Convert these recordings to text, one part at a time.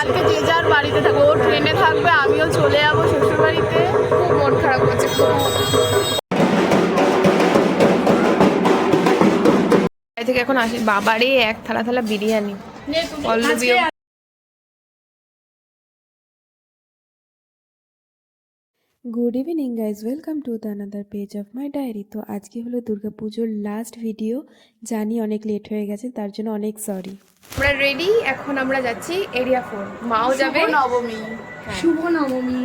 কালকে যে যার বাড়িতে থাকবো, ও ট্রেনে থাকবে, আমিও চলে যাবো শ্বশুর বাড়িতে। খুব মন খারাপ করছে খুব। থেকে এখন আসি বাবারে এক থালা থালা বিরিয়ানি। পল্লবীও good evening guys, welcome to the another page of my diary. তো আজকে হলো দুর্গাপুজোর লাস্ট ভিডিও। জানি অনেক লেট হয়ে গেছে, তার জন্য অনেক সরি। আমরা রেডি, এখন আমরা যাচ্ছি এরিয়া 4। মাও যাবে। নবমী, শুভ নবমী।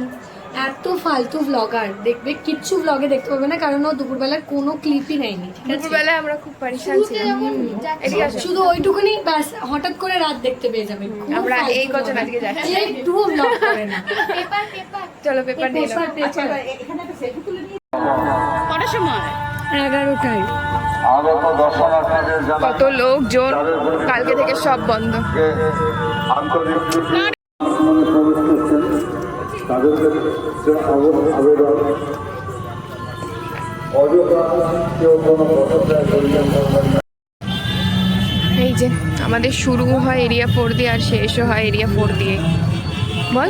এত ফালতু ব্লগার দেখবে, কিচ্ছু ব্লগে দেখতে পাবে না, কারণ ও দুপুরবেলার কোনো ক্লিপই নেয়নি। দুপুরবেলায় আমরা খুব পরেশান ছিলাম। শুধু ওইটুকুনি ব্যাস, হঠাৎ করে রাত দেখতে পেয়ে যাবে। আমরা এই কজন আজকে যাচ্ছি, একটুও ব্লগ করে না। চলো পেপার নিয়ে নাও। কটার সময়? 11টায়। কত লোকজন, কালকে থেকে সব বন্ধ। এই যে আমাদের শুরু হয় এরিয়া 4 দিয়ে আর শেষও হয় এরিয়া 4 দিয়ে। বল,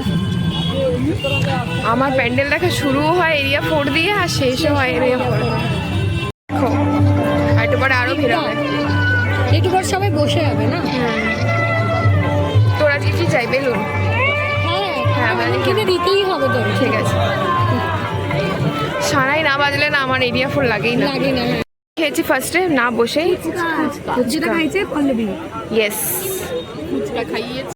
আমার প্যান্ডেল দেখা শুরু হয় এরিয়া 4 দিয়ে আর শেষও হয় এরিয়া 4। দেখো একটু পরে আরো ভিড় হবে, একটু পর সবাই বসে যাবে না। তোরা কি চাই বেলুন? হ্যাঁ, মানে কিনে দিতেই হবে তো। ঠিক আছে, সারাই না বাজলে না আমার এরিয়া 4 লাগেই না। লাগে না। খেয়েছি ফার্স্টে না বসেই যেটা খাইছে পল্লবী। ইয়েস, ফুচকা খাইয়েছি।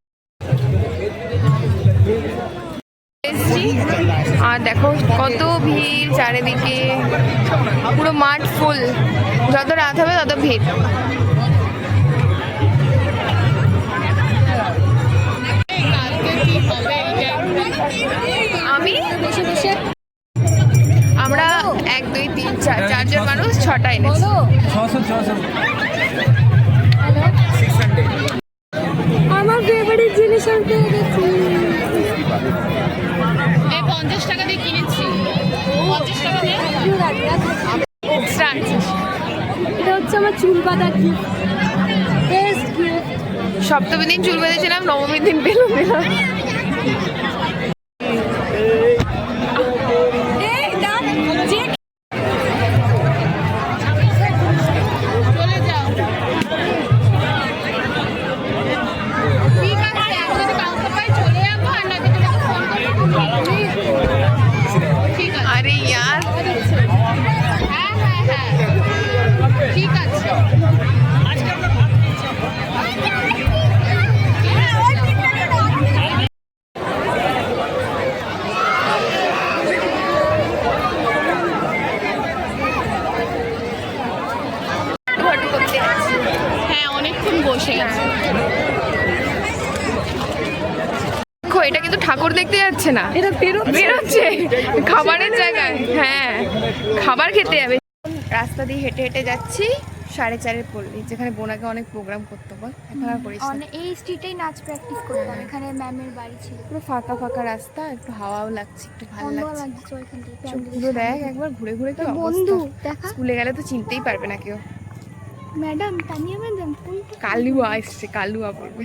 আর দেখো কত ভিড় চারিদিকে, পুরো মাঠ ফুল। যত রাত হবে তত ভিড়। আমি আমরা 1 2 3 4 চারজন মানুষ 6টা এনেছি। আমার ফেভারিট জিনিস আমি পেয়ে গেছি। এই 50 টাকা দিয়ে কিনেছি, 50 টাকা দিয়ে। এক্সট্রা আনছিস? এটা হচ্ছে আমার চুল বাঁধা গিফট। সপ্তমী দিন চুল বেঁধেছিলাম, নবমীর দিন বেলুন দিলাম। চলে যাও, ঠিক আছে। আমি যদি কাউকে পাই চলে যাবো, আর না যদি ফোন করবো। ঠিক আছে। আরে ইয়ার, হ্যাঁ হ্যাঁ হ্যাঁ, ঠিক আছে। ঘটু করতে যাচ্ছি। হ্যাঁ, অনেকক্ষণ বসে গেছে। দেখো এটা কিন্তু ঠাকুর দেখতে যাচ্ছে না, এটা বেরোচ্ছে খাবারের জায়গায়। হ্যাঁ, খাবার খেতে যাবে। রাস্তা দিয়ে হেঁটে হেঁটে যাচ্ছি 4:30 পল্লী, যেখানে বোনাকে অনেক প্রোগ্রাম করতে বল। এখন আর করিস না। এই স্ট্রিটেই নাচ প্র্যাকটিস করতাম, এখানে ম্যামের বাড়ি ছিল। পুরো ফাঁকা ফাঁকা রাস্তা, একটু হাওয়াও লাগছে, একটু ভালো বন্ধুও লাগছে। লাগছে ওইখান থেকে। চোখগুলো দেখ একবার ঘুরে ঘুরে, কি বন্ধু অবস্থা। দেখা, স্কুলে গেলে তো চিনতেই পারবে না কেউ। ম্যাডাম তানিয়া ম্যাডাম কোনটা? কালুয়া এসছে, কালুয়া পড়বে।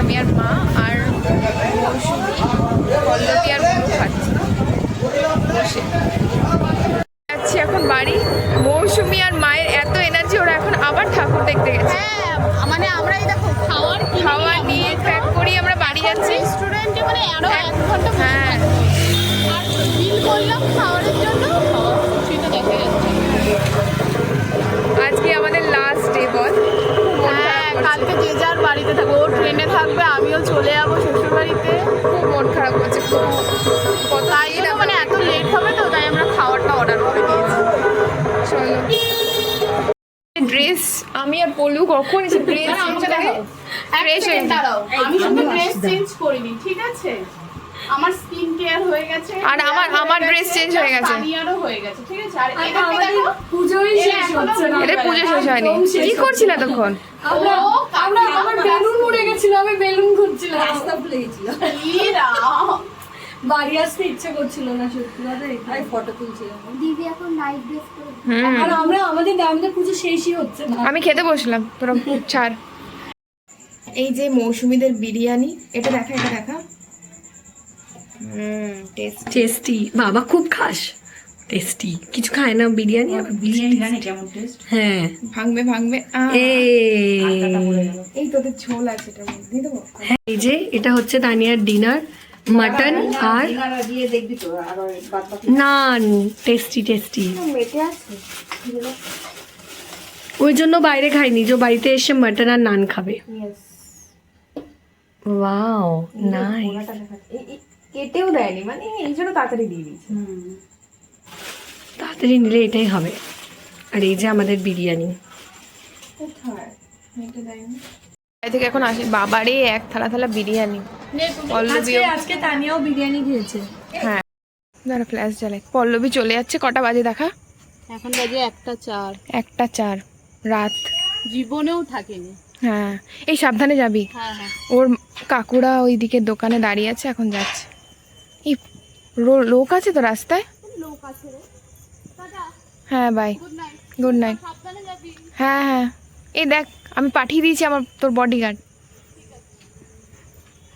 আমি আর মা আর মৌসুমি, পল্লবী আর মুখ খাচ্ছি বসে। যাচ্ছি এখন বাড়ি। মৌসুমি আর মায়ের এত এনার্জি, ওরা এখন আবার ঠাকুর দেখতে গেছে। হ্যাঁ, মানে আমরাই দেখো খাওয়া নিয়ে প্যাক করি আমরা বাড়ি যাচ্ছি। স্টুডেন্টে মানে আরো 1 ঘন্টা। হ্যাঁ, আর বিল করলাম খাওয়ানোর জন্য, সেটা দেখে যাচ্ছে। আজকে আমাদের লাস্ট ডে বল। হ্যাঁ, কালকে যে যার বাড়িতে থাকবো, ও ট্রেনে থাকবে, চলে যাবো শ্বশুর বাড়িতে, খুব মন খারাপ করছে, খুব তাই না, মানে এত লেট হবে তো, তাই আমরা খাবারটা অর্ডার করে দিয়েছি। চলো ড্রেস, আমি আর পলু কখন এসে ড্রেস ফ্রেশ হয়ে আমি শুধু ড্রেস চেঞ্জ করিনি, ঠিক আছে? আমার স্কিন কেয়ার হয়ে গেছে, আর আমার ড্রেস চেঞ্জ হয়ে গেছে, তানিয়ারও হয়ে গেছে, ঠিক আছে? আর এটাকে আমাদের দেখো, পুজোই শেষ হচ্ছে না। এটা পুজো শেষ হয়নি। কি করছিল তখন? আমার বেলুন উড়ে গেছিল, আমি বেলুন ঘুরছিলাম, রাস্তা ভুলে গেছিলাম। ই রাম। বাড়ি আসতে ইচ্ছা করছিল না সত্যি কথা, তাই ফটো তুলছিলাম। দিদি এখন নাইট ড্রেস করে আর আমাদের পুজো শেষই হচ্ছে না। আমি খেতে বসলাম, তোরা ছাড়। এই যে মৌসুমীদের বিরিয়ানি, এটা দেখা, এটা দেখা। টেস্টি, বাবা খুব খাস, টেস্টি। কিছু খায় না বিরিয়ানি, বিরিয়ানি জানে কেমন টেস্ট। হ্যাঁ, ভাঙবে এই তোদের ঝোল আছে, এটা দিয়ে দেবো। এই যে এটা হচ্ছে তানিয়ার ডিনার, মাটন আর নান, টেস্টি টেস্টি। মেটে আছে। ওই জন্য বাইরে খাইনি, যে বাড়িতে এসে মাটন আর নান খাবে। Wow nice. কেটেও দেয়নি, মানে এই জন্য তাড়াতাড়ি দিয়ে দিয়েছি। তাড়াতাড়ি নিলে এটাই হবে। আর এই যে আমাদের বিরিয়ানি। থেকে এখন আসি, বাবারে এক থালা বিরিয়ানি। আজকে তানিয়াও বিরিয়ানি খেয়েছে। হ্যাঁ, দাঁড়া ফ্ল্যাশ জ্বালে। পল্লবী চলে যাচ্ছে, কটা বাজে দেখা? এখন বাজে 1:04, 1:04 রাত। জীবনেও থাকেনি। হ্যাঁ, এই সাবধানে যাবি। হ্যাঁ হ্যাঁ, ওর কাকুরা ওই দিকে দোকানে দাঁড়িয়ে আছে, এখন যাচ্ছে। এই লোক আছে তো রাস্তায়? লোক আছে রে। হ্যাঁ বাই, গুড নাইট। সাবধানে যাবি। হ্যাঁ, এই দেখ আমি পাঠিয়ে দিয়েছি আমার তোর বডিগার্ড।